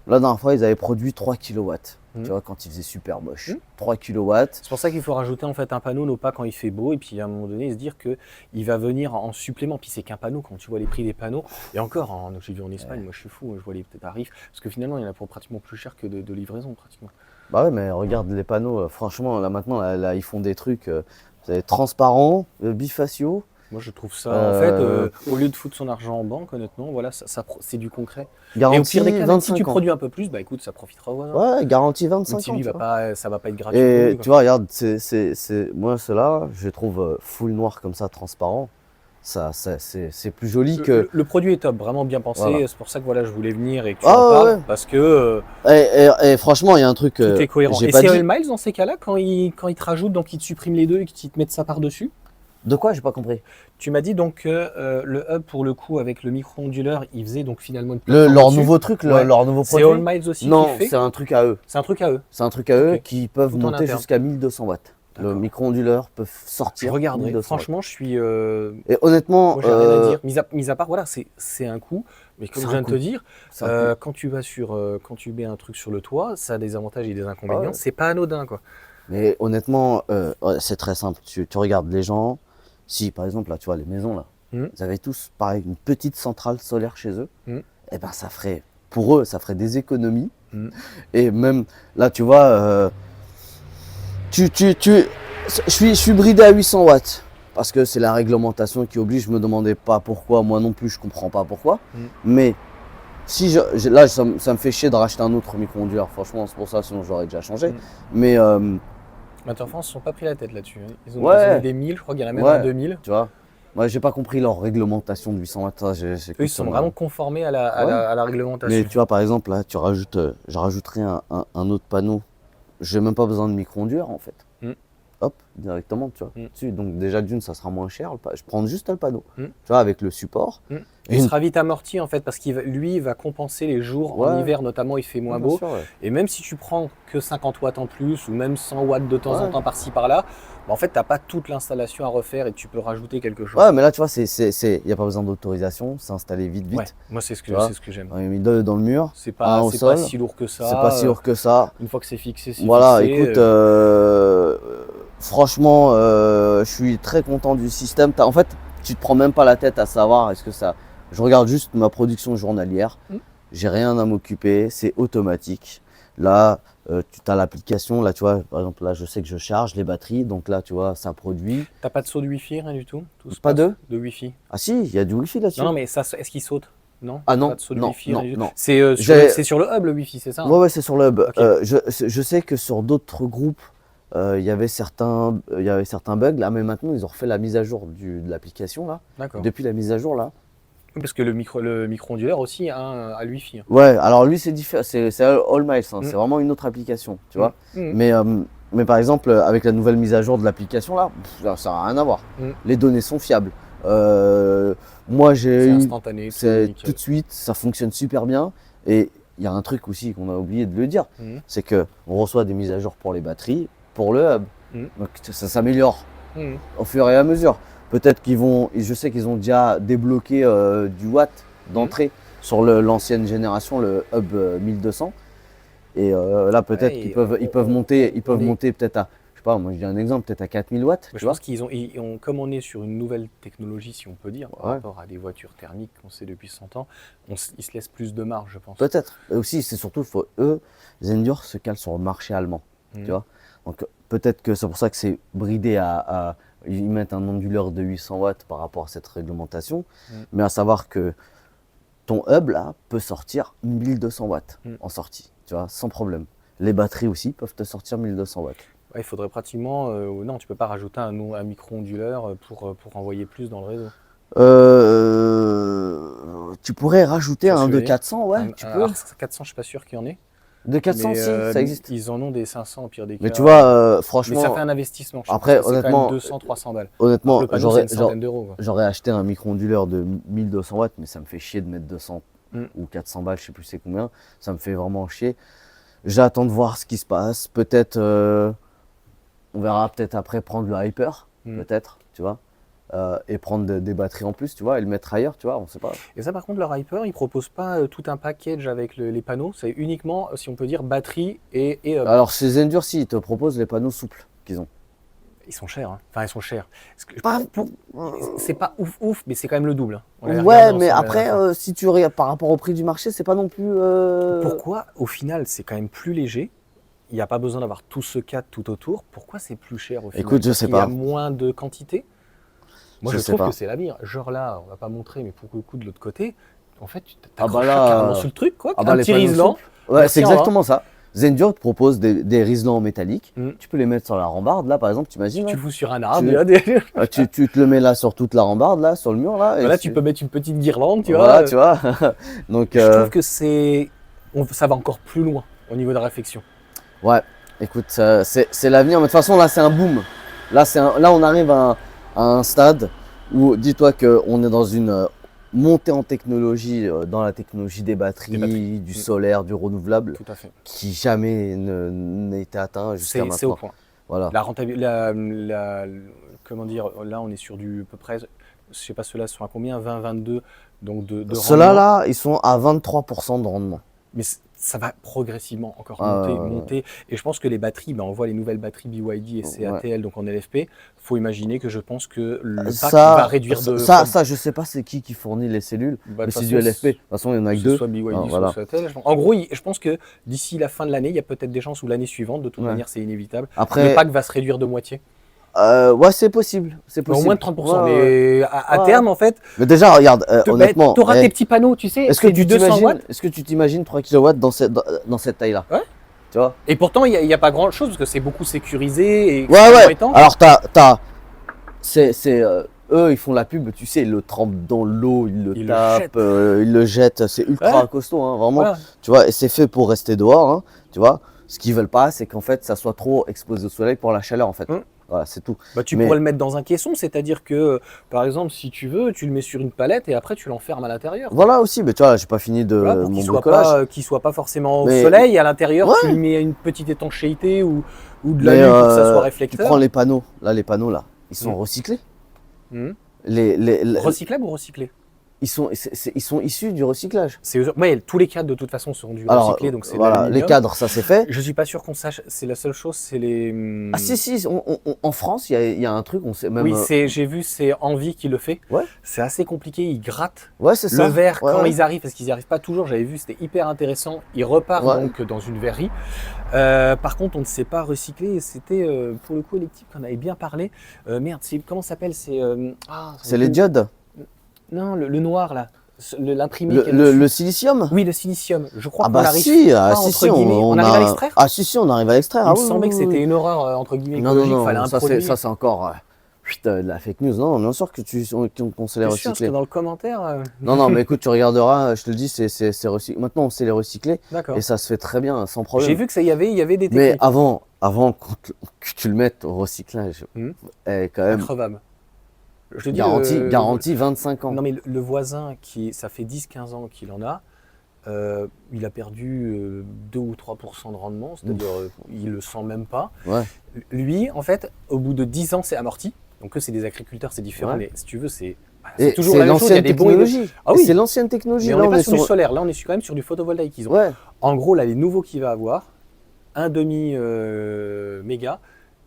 Speaker 2: La dernière fois, ils avaient produit 3 kW. Tu vois, quand il faisait super moche. 3 kW.
Speaker 3: C'est pour ça qu'il faut rajouter en fait un panneau, non pas quand il fait beau, et puis à un moment donné se dire qu'il va venir en supplément. Puis c'est qu'un panneau, quand tu vois les prix des panneaux, et encore, j'ai vu en Espagne, moi je suis fou, je vois les tarifs, parce que finalement il y en a pour pratiquement plus cher que de livraison pratiquement.
Speaker 2: Bah ouais, mais regarde les panneaux, franchement, là maintenant, là, ils font des trucs transparents, bifaciaux.
Speaker 3: Moi, je trouve ça, en fait, au lieu de foutre son argent en banque, honnêtement, voilà, c'est du concret. Et au pire des cas, même si tu produis un peu plus, bah écoute, ça profitera aux voisins.
Speaker 2: Ouais, garantie 25
Speaker 3: Même
Speaker 2: ans.
Speaker 3: si ça va pas être gratuit.
Speaker 2: Et
Speaker 3: pour lui,
Speaker 2: tu vois, regarde, moi, ceux-là, je les trouve full noir comme ça, transparent. C'est plus joli que.
Speaker 3: Le produit est top, vraiment bien pensé.
Speaker 2: Voilà.
Speaker 3: C'est pour ça que voilà, je voulais venir et que tu en parles, parce que
Speaker 2: Et franchement, il y a un truc.
Speaker 3: tout est cohérent.
Speaker 2: J'ai
Speaker 3: Et
Speaker 2: pas
Speaker 3: c'est
Speaker 2: dit.
Speaker 3: Oil Miles dans ces cas-là, quand ils te rajoutent, donc ils te suppriment les deux et qu'ils te mettent ça par-dessus.
Speaker 2: De quoi? J'ai pas compris.
Speaker 3: Tu m'as dit donc que le hub, pour le coup, avec le micro-onduleur, il faisait donc finalement une
Speaker 2: Leur
Speaker 3: plateforme
Speaker 2: nouveau truc,
Speaker 3: Ouais.
Speaker 2: leur nouveau
Speaker 3: C'est
Speaker 2: produit.
Speaker 3: All Miles aussi
Speaker 2: Non,
Speaker 3: qui fait.
Speaker 2: c'est un truc à eux.
Speaker 3: C'est un truc à eux.
Speaker 2: C'est un truc à eux
Speaker 3: Ok.
Speaker 2: qui peuvent
Speaker 3: Tout en
Speaker 2: monter
Speaker 3: interne.
Speaker 2: jusqu'à 1200 watts. Le
Speaker 3: D'accord.
Speaker 2: micro-onduleur peut
Speaker 3: Je
Speaker 2: sortir.
Speaker 3: regarderai.
Speaker 2: 1200 watts.
Speaker 3: Franchement, je suis.
Speaker 2: Et honnêtement,
Speaker 3: Moi, j'ai rien à dire. Mis à part, voilà, c'est un coût. Mais comme
Speaker 2: C'est
Speaker 3: je
Speaker 2: un
Speaker 3: viens de te
Speaker 2: coût.
Speaker 3: dire,
Speaker 2: c'est un coup.
Speaker 3: quand tu vas quand tu mets un truc sur le toit, ça a des avantages et des inconvénients.
Speaker 2: Ah ouais.
Speaker 3: C'est pas anodin, quoi.
Speaker 2: Mais honnêtement, ouais, c'est très simple. Tu regardes les gens. Si par exemple, là, tu vois, les maisons, là, ils avaient tous, pareil, une petite centrale solaire chez eux, et ben ça ferait, pour eux, ça ferait des économies. Et même, là, tu vois, je suis bridé à 800 watts. Parce que c'est la réglementation qui oblige, je me demandais pas pourquoi, moi non plus, je comprends pas pourquoi. Mais si là, ça me fait chier de racheter un autre micro-onduleur, franchement, c'est pour ça, sinon j'aurais déjà changé. Mais
Speaker 3: Matter France, ils ne sont pas pris la tête là-dessus. Ils ont
Speaker 2: Ouais.
Speaker 3: mis des 1000, je crois qu'il y en a même
Speaker 2: Ouais.
Speaker 3: un 2000.
Speaker 2: tu vois, moi j'ai pas compris leur réglementation de 800 watts. Ça,
Speaker 3: Eux, ils sont vraiment conformés à la réglementation.
Speaker 2: Mais tu vois, par exemple, là, je rajouterais un autre panneau. J'ai même pas besoin de micro-onduleur en fait. Hop, directement, tu vois. Dessus. Donc déjà d'une, ça sera moins cher. Je prends juste le panneau, tu vois, avec le support.
Speaker 3: Il sera vite amorti en fait, parce qu'il lui, il va compenser les jours en
Speaker 2: Ouais.
Speaker 3: hiver, notamment, il fait moins
Speaker 2: Bien
Speaker 3: beau.
Speaker 2: sûr, ouais.
Speaker 3: Et même si tu prends que 50 watts en plus, ou même 100 watts de temps en
Speaker 2: Ouais.
Speaker 3: temps par-ci par-là, bah, en fait, tu n'as pas toute l'installation à refaire et tu peux rajouter quelque chose.
Speaker 2: Ouais, mais là, tu vois, il n'y a pas besoin d'autorisation, c'est installé vite.
Speaker 3: Ouais. Moi, c'est ce
Speaker 2: Tu vois.
Speaker 3: que j'aime.
Speaker 2: On a mis deux dans le mur,
Speaker 3: C'est
Speaker 2: un
Speaker 3: pas,
Speaker 2: au
Speaker 3: c'est pas
Speaker 2: sol.
Speaker 3: si lourd que ça.
Speaker 2: c'est pas si lourd que ça.
Speaker 3: Une fois que c'est fixé, c'est
Speaker 2: Voilà,
Speaker 3: fixé.
Speaker 2: écoute, franchement, je suis très content du système. En fait, tu te prends même pas la tête à savoir est-ce que ça. Je regarde juste ma production journalière. J'ai rien à m'occuper, c'est automatique. Là, tu as l'application. Là, tu vois, par exemple, là, je sais que je charge les batteries. Donc là, tu vois, ça produit.
Speaker 3: T'as pas de saut de Wi-Fi, rien du tout? Tout se
Speaker 2: Pas
Speaker 3: passe
Speaker 2: de
Speaker 3: Wi-Fi.
Speaker 2: Ah si, il y a du Wi-Fi là-dessus.
Speaker 3: Non, mais ça, est-ce qu'il saute? Non?
Speaker 2: Ah non,
Speaker 3: Pas de saut de
Speaker 2: non,
Speaker 3: Wi-Fi,
Speaker 2: non,
Speaker 3: rien du tout.
Speaker 2: non.
Speaker 3: C'est sur le hub, le Wi-Fi, c'est ça? hein?
Speaker 2: Ouais, c'est sur le hub.
Speaker 3: Ok.
Speaker 2: Je sais que sur d'autres groupes, il y avait certains bugs là, mais maintenant ils ont refait la mise à jour de l'application là.
Speaker 3: D'accord.
Speaker 2: Depuis la mise à jour là.
Speaker 3: Parce que le micro-ondulaire aussi a le Wi-Fi. hein.
Speaker 2: Ouais, alors lui c'est différent, c'est All Miles, hein, c'est vraiment une autre application, tu vois. Mais par exemple, avec la nouvelle mise à jour de l'application là, ça n'a rien à voir. Les données sont fiables. Moi
Speaker 3: C'est
Speaker 2: j'ai eu,
Speaker 3: instantané.
Speaker 2: c'est
Speaker 3: nickel.
Speaker 2: tout de suite, ça fonctionne super bien. Et il y a un truc aussi qu'on a oublié de le dire, c'est que on reçoit des mises à jour pour les batteries, pour le hub. Donc ça s'améliore au fur et à mesure. Peut-être je sais qu'ils ont déjà débloqué du watt d'entrée sur l'ancienne génération, le hub 1200. Et là peut-être
Speaker 3: Ouais,
Speaker 2: qu'ils peuvent monter peut-être à, je sais pas, moi je dis un exemple, peut-être à 4000 watts.
Speaker 3: Je
Speaker 2: tu vois.
Speaker 3: pense qu'ils ont, comme on est sur une nouvelle technologie, si on peut dire, par
Speaker 2: Ouais.
Speaker 3: rapport à des voitures thermiques qu'on sait depuis 100 ans, ils se laissent plus de marge, je pense.
Speaker 2: Peut-être. Et aussi, c'est surtout, eux, Zendur se calent sur le marché allemand. Tu vois. Donc peut-être que c'est pour ça que c'est bridé ils mettent un onduleur de 800 watts par rapport à cette réglementation. Mais à savoir que ton hub là peut sortir 1200 watts en sortie, tu vois, sans problème. Les batteries aussi peuvent te sortir 1200 watts.
Speaker 3: Ouais, il faudrait pratiquement. Non, tu peux pas rajouter un micro-onduleur pour envoyer plus dans le réseau.
Speaker 2: Tu pourrais rajouter un de
Speaker 3: Assuré.
Speaker 2: 400, ouais, tu peux.
Speaker 3: Alors, 400, je suis pas sûr qu'il y en ait.
Speaker 2: De 400,
Speaker 3: Mais,
Speaker 2: si, ça existe.
Speaker 3: Ils en ont des 500 au pire des cas.
Speaker 2: Mais tu vois,
Speaker 3: Mais
Speaker 2: franchement,
Speaker 3: ça fait un investissement. Je
Speaker 2: après,
Speaker 3: pense que c'est quand
Speaker 2: honnêtement,
Speaker 3: même 200, 300 balles.
Speaker 2: honnêtement,
Speaker 3: Le panneau, c'est une centaine d'euros. quoi.
Speaker 2: j'aurais acheté un micro-onduleur de 1200 watts, mais ça me fait chier de mettre 200 ou 400 balles, je sais plus c'est combien. Ça me fait vraiment chier. J'attends de voir ce qui se passe. Peut-être, on verra peut-être après prendre le Hyper, peut-être, tu vois. Et prendre des batteries en plus, tu vois, et le mettre ailleurs, tu vois, on sait pas.
Speaker 3: Et ça, par contre, leur Hyper, ils proposent pas tout un package avec les panneaux. C'est uniquement, si on peut dire, batterie et hub.
Speaker 2: Alors chez Zendur, si, ils te proposent les panneaux souples qu'ils ont.
Speaker 3: Ils sont chers. hein. Enfin, ils sont chers.
Speaker 2: Pas-
Speaker 3: C'est pas ouf, mais c'est quand même le double. hein. On l'avait
Speaker 2: Ouais,
Speaker 3: regardé
Speaker 2: mais
Speaker 3: ensemble la
Speaker 2: après,
Speaker 3: dernière fois.
Speaker 2: si tu regardes par rapport au prix du marché, c'est pas non plus.
Speaker 3: Pourquoi, au final, c'est quand même plus léger? Il n'y a pas besoin d'avoir tout ce cadre tout autour. Pourquoi c'est plus cher au final?
Speaker 2: Écoute, je sais
Speaker 3: Il y a
Speaker 2: pas.
Speaker 3: moins de quantité? Moi,
Speaker 2: Je
Speaker 3: je
Speaker 2: sais
Speaker 3: trouve
Speaker 2: pas.
Speaker 3: que c'est l'avenir. Genre là, on va pas montrer, mais pour le coup, de l'autre côté, en fait, tu
Speaker 2: Ah bah
Speaker 3: t'accroches
Speaker 2: là,
Speaker 3: carrément sur le truc, quoi.
Speaker 2: ah bah
Speaker 3: Un
Speaker 2: les
Speaker 3: petit
Speaker 2: panneaux
Speaker 3: riselant.
Speaker 2: souples. Ouais,
Speaker 3: Merci,
Speaker 2: c'est
Speaker 3: au revoir.
Speaker 2: exactement ça. Zendur te propose des riselants en métallique.
Speaker 3: Mm.
Speaker 2: Tu peux les mettre sur la rambarde, là, par exemple, t'imagines.
Speaker 3: Tu
Speaker 2: Là,
Speaker 3: le fous sur un arbre,
Speaker 2: Tu-
Speaker 3: là,
Speaker 2: tu te le mets là sur toute la rambarde, là, sur le mur, là. et
Speaker 3: voilà, tu peux mettre une petite guirlande, tu
Speaker 2: Voilà,
Speaker 3: vois.
Speaker 2: tu vois. Donc,
Speaker 3: Je trouve que ça va encore plus loin au niveau de la réflexion.
Speaker 2: ouais, écoute, c'est l'avenir. Mais de toute façon, là, c'est un boom. Là, on arrive à un stade où, dis-toi qu'on est dans une montée en technologie, dans la technologie des batteries, du solaire, du renouvelable,
Speaker 3: Tout à fait.
Speaker 2: qui jamais n'a été atteint jusqu'à maintenant.
Speaker 3: C'est au point.
Speaker 2: Voilà.
Speaker 3: La rentabilité, comment dire, là, on est sur du à peu près, je sais pas, ceux-là sont à combien, 20, 22, donc de
Speaker 2: Ceux-là,
Speaker 3: rendement.
Speaker 2: là, ils sont à 23% de rendement.
Speaker 3: Mais ça va progressivement encore
Speaker 2: Ah,
Speaker 3: monter. Et je pense que les batteries, on voit les nouvelles batteries BYD et CATL, donc en LFP. Faut imaginer que je pense que le pack va réduire de...
Speaker 2: Ça, je sais pas c'est qui fournit les cellules,
Speaker 3: Bah,
Speaker 2: mais
Speaker 3: de
Speaker 2: c'est
Speaker 3: toute
Speaker 2: du
Speaker 3: façon,
Speaker 2: LFP. De toute façon, il y en a que
Speaker 3: que
Speaker 2: deux.
Speaker 3: ce soit BYD,
Speaker 2: Ah,
Speaker 3: soit
Speaker 2: voilà.
Speaker 3: CATL. En gros, je pense que d'ici la fin de l'année, il y a peut-être des chances, ou l'année suivante, de toute
Speaker 2: Ouais.
Speaker 3: manière, c'est inévitable.
Speaker 2: Après,
Speaker 3: Le pack va se réduire de moitié.
Speaker 2: ouais, c'est possible. C'est
Speaker 3: Au
Speaker 2: possible.
Speaker 3: moins de 30%.
Speaker 2: Ouais, ouais.
Speaker 3: Mais à
Speaker 2: Ouais.
Speaker 3: terme, en fait,
Speaker 2: Mais déjà, regarde, honnêtement.
Speaker 3: tu auras tes petits panneaux, tu sais,
Speaker 2: Est-ce que
Speaker 3: c'est du 200 watts.
Speaker 2: Est-ce que tu t'imagines 3 kW dans cette taille-là?
Speaker 3: Ouais.
Speaker 2: Tu vois?
Speaker 3: Et pourtant, il n'y a pas grand-chose, parce que c'est beaucoup sécurisé et
Speaker 2: Ouais.
Speaker 3: étanche.
Speaker 2: Alors, eux, ils font la pub, tu sais, ils le trempent dans l'eau, ils le tapent, ils le jettent. C'est ultra
Speaker 3: Ouais.
Speaker 2: costaud, hein, vraiment.
Speaker 3: Voilà.
Speaker 2: Tu vois, et c'est fait pour rester dehors, hein, tu vois. Ce qu'ils veulent pas, c'est qu'en fait, ça soit trop exposé au soleil pour la chaleur, en fait. Voilà, c'est tout.
Speaker 3: Bah, tu
Speaker 2: Mais-
Speaker 3: pourrais le mettre dans un caisson, c'est-à-dire que, par exemple, si tu veux, tu le mets sur une palette et après tu l'enfermes à l'intérieur.
Speaker 2: Voilà aussi, mais tu vois, j'ai pas fini de
Speaker 3: Voilà, pour
Speaker 2: mon
Speaker 3: qu'il soit
Speaker 2: bricolage.
Speaker 3: pas forcément au
Speaker 2: Mais-
Speaker 3: soleil. Et à l'intérieur,
Speaker 2: Ouais.
Speaker 3: tu lui mets une petite étanchéité ou de la
Speaker 2: Mais
Speaker 3: nuit pour que ça soit
Speaker 2: tu
Speaker 3: réflecteur.
Speaker 2: prends les panneaux, là, ils sont recyclés.
Speaker 3: Mhm.
Speaker 2: Les-
Speaker 3: Recyclable ou recyclé?
Speaker 2: ils sont issus du recyclage.
Speaker 3: Ouais, tous les cadres de toute façon seront du
Speaker 2: Alors,
Speaker 3: recyclé, donc c'est de
Speaker 2: voilà, les
Speaker 3: l'aluminium.
Speaker 2: cadres, ça c'est fait.
Speaker 3: Je suis pas sûr qu'on sache. C'est la seule chose, c'est les.
Speaker 2: Ah si, en France, il y a un truc, on sait même.
Speaker 3: Oui, j'ai vu, c'est Envie qui le fait.
Speaker 2: Ouais.
Speaker 3: C'est assez compliqué, ils grattent
Speaker 2: Ouais, c'est ça.
Speaker 3: le verre
Speaker 2: Ouais,
Speaker 3: quand
Speaker 2: ouais.
Speaker 3: ils arrivent, parce qu'ils n'y arrivent pas toujours. J'avais vu, c'était hyper intéressant. Ils repartent
Speaker 2: Ouais.
Speaker 3: donc dans une verrerie. Par contre, on ne sait pas recycler. C'était pour le coup les types qu'on avait bien parlé. Merde, comment ça s'appelle?
Speaker 2: C'est les diodes.
Speaker 3: Non, le noir là, l'imprimé.
Speaker 2: Le silicium.
Speaker 3: Oui, le silicium. Je crois
Speaker 2: Ah
Speaker 3: qu'on
Speaker 2: bah
Speaker 3: arrive
Speaker 2: si,
Speaker 3: pas,
Speaker 2: si,
Speaker 3: entre
Speaker 2: si,
Speaker 3: guillemets. On arrive à l'extraire.
Speaker 2: Ah si, on arrive à l'extraire.
Speaker 3: Il
Speaker 2: Ah
Speaker 3: me
Speaker 2: oui,
Speaker 3: semblait
Speaker 2: oui,
Speaker 3: que
Speaker 2: oui.
Speaker 3: c'était une horreur entre guillemets
Speaker 2: Non,
Speaker 3: écologique.
Speaker 2: non,
Speaker 3: Fallait un
Speaker 2: ça
Speaker 3: produit.
Speaker 2: c'est encore de la fake news. Non, bien sûr que qu'on sait les
Speaker 3: T'es sûr, parce
Speaker 2: recycler.
Speaker 3: que dans le commentaire.
Speaker 2: Non, mais écoute, tu regarderas, je te le dis, c'est recyclé. Maintenant, on sait les recycler
Speaker 3: D'accord.
Speaker 2: et ça se fait très bien, sans problème.
Speaker 3: J'ai vu que ça y avait des
Speaker 2: Mais
Speaker 3: techniques.
Speaker 2: avant que tu le mettes au recyclage, quand même,
Speaker 3: Increvable. Je te dis,
Speaker 2: garantie 25 ans.
Speaker 3: Non, mais le voisin, ça fait 10-15 ans qu'il en a, il a perdu 2 ou 3% de rendement, c'est-à-dire il le sent même pas.
Speaker 2: Ouais.
Speaker 3: Lui, en fait, au bout de 10 ans, c'est amorti. Donc, eux, c'est des agriculteurs, c'est différent,
Speaker 2: Ouais.
Speaker 3: mais si tu veux, c'est
Speaker 2: Et
Speaker 3: toujours
Speaker 2: c'est
Speaker 3: la même chose. Il y a
Speaker 2: l'ancienne
Speaker 3: des bons et des-
Speaker 2: technologie.
Speaker 3: Ah oui.
Speaker 2: C'est l'ancienne technologie.
Speaker 3: Mais on
Speaker 2: Là,
Speaker 3: n'est pas
Speaker 2: est
Speaker 3: sur du solaire, là, on est quand même sur du photovoltaïque qu'ils ont.
Speaker 2: Ouais.
Speaker 3: En gros, là, les nouveaux qu'il va avoir, un demi méga,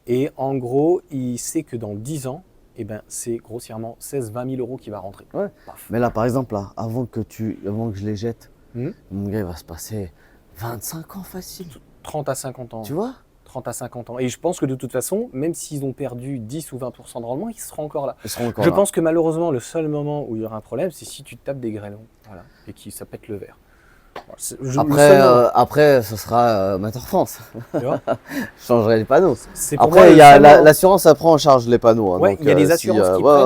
Speaker 3: et en gros, il sait que dans 10 ans, eh ben, c'est grossièrement 16-20 000 euros qui va rentrer.
Speaker 2: Ouais.
Speaker 3: Paf.
Speaker 2: Mais là, par exemple, là, avant que je les jette,
Speaker 3: Mhm.
Speaker 2: mon gars, il va se passer 25 ans facile.
Speaker 3: 30 à 50 ans.
Speaker 2: Tu vois?
Speaker 3: 30 à 50 ans. Et je pense que de toute façon, même s'ils ont perdu 10 ou 20% de rendement, ils seront encore là.
Speaker 2: Ils seront encore
Speaker 3: Je
Speaker 2: là.
Speaker 3: pense que malheureusement, le seul moment où il y aura un problème, c'est si tu tapes des grêlons, voilà, et que ça pète le verre. Voilà, le seul moment,
Speaker 2: Après, ce sera Matter France.
Speaker 3: tu vois.
Speaker 2: Je changerai les panneaux.
Speaker 3: C'est pour moi
Speaker 2: Après,
Speaker 3: le
Speaker 2: il y a
Speaker 3: seul moment.
Speaker 2: l'assurance, ça prend en charge les panneaux. Hein,
Speaker 3: Ouais,
Speaker 2: donc,
Speaker 3: il y a des
Speaker 2: si,
Speaker 3: assurances qui
Speaker 2: ouais,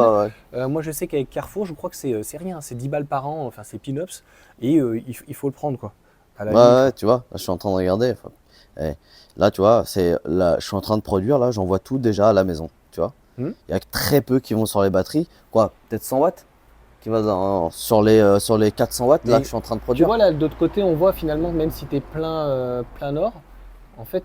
Speaker 3: prennent.
Speaker 2: ouais.
Speaker 3: Moi, je sais qu'avec Carrefour, je crois que c'est rien, c'est 10 balles par an, enfin c'est peanuts, et il faut le prendre quoi. À la limite.
Speaker 2: Ouais, tu vois, là, je suis en train de regarder. Là, tu vois, je suis en train de produire, là, j'envoie tout déjà à la maison, tu vois. Il y a très peu qui vont sur les batteries. Quoi, peut-être 100 watts qui va sur les 400 watts, là,
Speaker 3: Mais
Speaker 2: que je suis en train de
Speaker 3: Tu
Speaker 2: produire.
Speaker 3: vois là, de l'autre côté, on voit finalement, même si tu es plein nord, en fait,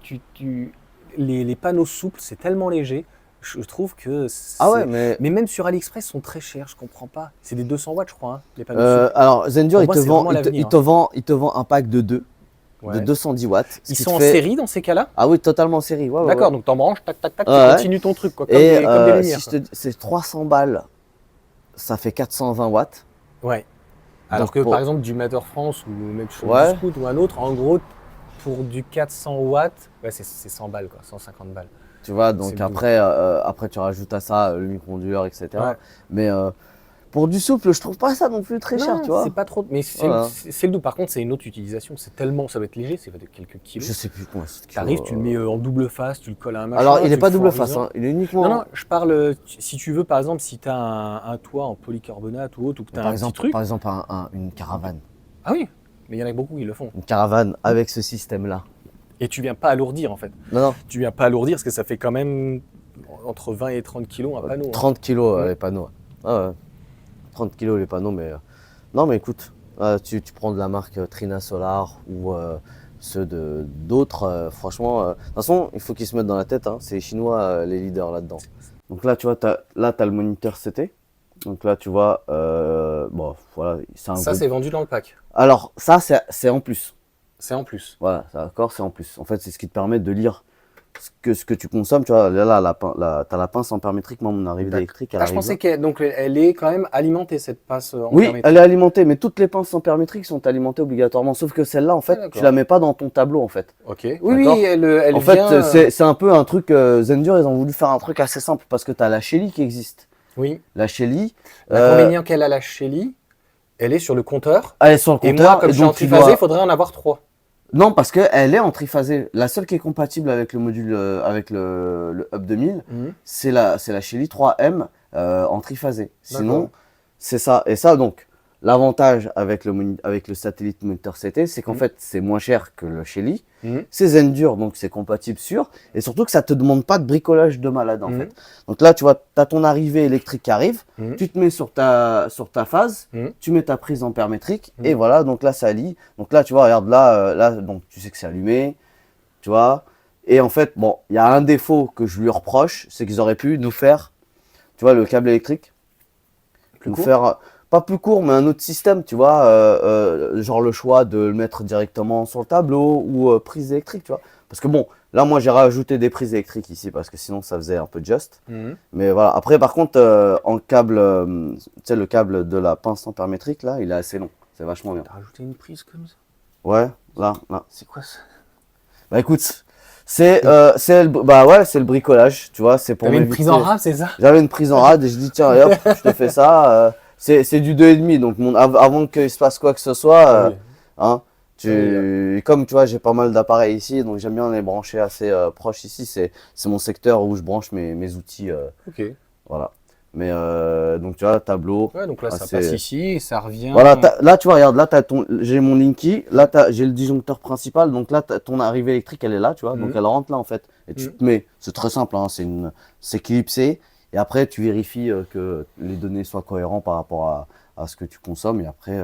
Speaker 3: les panneaux souples, c'est tellement léger, je trouve que
Speaker 2: Ah ouais, mais
Speaker 3: Mais même sur AliExpress, ils sont très chers, je comprends pas. C'est des 200 watts, je crois, hein, les panneaux souples.
Speaker 2: alors Zendur,
Speaker 3: Pour
Speaker 2: il
Speaker 3: moi,
Speaker 2: te
Speaker 3: c'est
Speaker 2: vend,
Speaker 3: vraiment l'avenir,
Speaker 2: il te vend un pack de 2,
Speaker 3: Ouais.
Speaker 2: de 210 watts. ce
Speaker 3: Ils
Speaker 2: qui
Speaker 3: sont
Speaker 2: te
Speaker 3: en
Speaker 2: fait-
Speaker 3: série dans ces cas-là.
Speaker 2: Ah oui, totalement en série. Ouais, ouais,
Speaker 3: D'accord,
Speaker 2: ouais.
Speaker 3: donc t'en branches, tac, tac, tac,
Speaker 2: Ouais,
Speaker 3: tu continues ton truc, quoi, comme
Speaker 2: Et
Speaker 3: comme des lumières.
Speaker 2: si je te dis, c'est 300 balles, ça fait 420 watts.
Speaker 3: Ouais. Alors
Speaker 2: Donc
Speaker 3: que
Speaker 2: pour-
Speaker 3: par exemple du Matter France ou même sur
Speaker 2: Ouais.
Speaker 3: du Scoot ou un autre, en gros, pour du 400 watts, ouais, c'est 100 balles, quoi, 150 balles.
Speaker 2: Tu vois, donc
Speaker 3: C'est
Speaker 2: après tu rajoutes à ça le micro-onduleur, etc.
Speaker 3: Ouais.
Speaker 2: Mais pour du souple, je trouve pas ça non plus très cher, tu vois.
Speaker 3: c'est pas trop. Mais
Speaker 2: Voilà.
Speaker 3: c'est le doux. Par contre, c'est une autre utilisation. C'est tellement, ça va être léger, c'est de quelques kilos.
Speaker 2: Je sais plus combien c'est de kilos.
Speaker 3: T'arrives, tu le mets en double face, tu le colles à un machin.
Speaker 2: Alors, il
Speaker 3: tu
Speaker 2: est pas
Speaker 3: le fous
Speaker 2: double
Speaker 3: en
Speaker 2: face,
Speaker 3: riser.
Speaker 2: hein. Il est uniquement.
Speaker 3: Non, non, je parle, si tu veux, par exemple, si tu as un toit en polycarbonate ou autre, ou que tu as un petit truc.
Speaker 2: Par exemple, une caravane.
Speaker 3: Ah oui, mais il y en a beaucoup qui le font.
Speaker 2: Une caravane avec ce système-là.
Speaker 3: Et tu viens pas alourdir, en fait.
Speaker 2: Non, non,
Speaker 3: Tu viens pas alourdir parce que ça fait quand même entre 20 et 30 kilos un panneau.
Speaker 2: 30 kilos
Speaker 3: Ouais.
Speaker 2: les panneaux. Ah ouais. 30 kilos les panneaux, mais. Non, mais écoute, tu prends de la marque Trina Solar ou ceux d'autres, franchement. De toute façon, il faut qu'ils se mettent dans la tête, hein, c'est les Chinois les leaders là-dedans. Donc là, tu vois, t'as le moniteur CT. Donc là, tu vois, bon, voilà, c'est un
Speaker 3: Ça,
Speaker 2: gros-
Speaker 3: c'est vendu dans le pack.
Speaker 2: Alors, ça, c'est en plus.
Speaker 3: C'est en plus.
Speaker 2: Voilà, ça, d'accord, c'est en plus. En fait, c'est ce qui te permet de lire ce que tu consommes. Tu vois, t'as la pince ampermétrique. Moi, mon arrivée
Speaker 3: D'accord.
Speaker 2: électrique, elle
Speaker 3: Ah, je
Speaker 2: arrive
Speaker 3: pensais
Speaker 2: là.
Speaker 3: qu'elle est quand même alimentée, cette passe en
Speaker 2: Oui,
Speaker 3: permétrique.
Speaker 2: elle est alimentée, mais toutes les pinces ampermétriques sont alimentées obligatoirement. Sauf que celle-là, en fait,
Speaker 3: d'accord.
Speaker 2: tu la mets pas dans ton tableau, en fait.
Speaker 3: Ok. Oui,
Speaker 2: D'accord.
Speaker 3: oui, elle
Speaker 2: En
Speaker 3: vient.
Speaker 2: fait, c'est un peu un truc. Zendur, ils ont voulu faire un truc assez simple parce que tu as la Shelly qui existe.
Speaker 3: Oui.
Speaker 2: La Shelly,
Speaker 3: L'inconvénient qu'elle a, la Shelly, elle est sur le compteur.
Speaker 2: elle est sur le
Speaker 3: Et
Speaker 2: compteur.
Speaker 3: moi, comme
Speaker 2: et
Speaker 3: je suis en
Speaker 2: donc tu
Speaker 3: triphasé, il
Speaker 2: dois-
Speaker 3: faudrait en avoir 3.
Speaker 2: Non, parce qu'elle est en triphasé. La seule qui est compatible avec le module, avec le Hub 2000, c'est la Shelly 3M en triphasé. Sinon,
Speaker 3: D'accord.
Speaker 2: c'est ça. Et ça, donc, l'avantage avec le satellite moniteur CT, c'est qu'en fait, c'est moins cher que le Shelly. C'est Zendur, donc c'est compatible sur. Et surtout que ça te demande pas de bricolage de malade, en fait. Donc là, tu vois, tu as ton arrivée électrique qui arrive. Tu te mets sur ta phase. Tu mets ta prise ampermétrique. Et voilà, donc là, ça lie. Donc là, tu vois, regarde, là donc tu sais que c'est allumé. Tu vois. Et en fait, bon, il y a un défaut que je lui reproche, c'est qu'ils auraient pu nous faire, tu vois, le câble électrique.
Speaker 3: Plus
Speaker 2: Nous
Speaker 3: court.
Speaker 2: faire, pas plus court, mais un autre système, tu vois, genre le choix de le mettre directement sur le tableau ou prise électrique, tu vois. Parce que bon, là, moi, j'ai rajouté des prises électriques ici parce que sinon, ça faisait un peu just. Mais voilà. Après, par contre, en câble, tu sais, le câble de la pince ampermétrique, là, il est assez long. C'est vachement bien.
Speaker 3: T'as rajouté une prise comme ça?
Speaker 2: Ouais, là.
Speaker 3: C'est quoi ça?
Speaker 2: Bah écoute, c'est le bricolage, tu vois, c'est pour
Speaker 3: T'avais une
Speaker 2: m'éviter-
Speaker 3: prise en rab, c'est ça?
Speaker 2: J'avais une prise en rade et je dis tiens, allez, hop, je te fais ça. C'est du 2,5, donc avant qu'il se passe quoi que ce soit,
Speaker 3: Oui.
Speaker 2: hein, comme tu vois, j'ai pas mal d'appareils ici, donc j'aime bien les brancher assez proches ici. C'est mon secteur où je branche mes outils,
Speaker 3: Ok.
Speaker 2: voilà. Mais donc tu vois, tableau.
Speaker 3: Ouais, donc là, ça
Speaker 2: assez-
Speaker 3: passe ici et ça revient.
Speaker 2: Voilà, là tu vois, regarde, là j'ai mon Linky, là j'ai le disjoncteur principal, donc là ton arrivée électrique elle est là, tu vois, donc elle rentre là en fait. Et tu te mets, c'est très simple, hein, c'est clipsé, et après tu vérifies que les données soient cohérentes par rapport à ce que tu consommes, et après,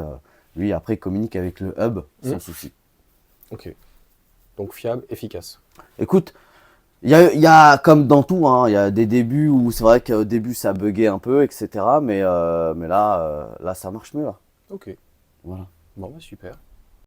Speaker 2: lui, après il communique avec le hub sans souci.
Speaker 3: Ok. Donc fiable, efficace.
Speaker 2: Écoute, il y a comme dans tout, hein, il y a des débuts où c'est vrai qu'au début ça buguait un peu, etc. Mais là ça marche mieux là.
Speaker 3: Ok.
Speaker 2: Voilà.
Speaker 3: Bon, bah super.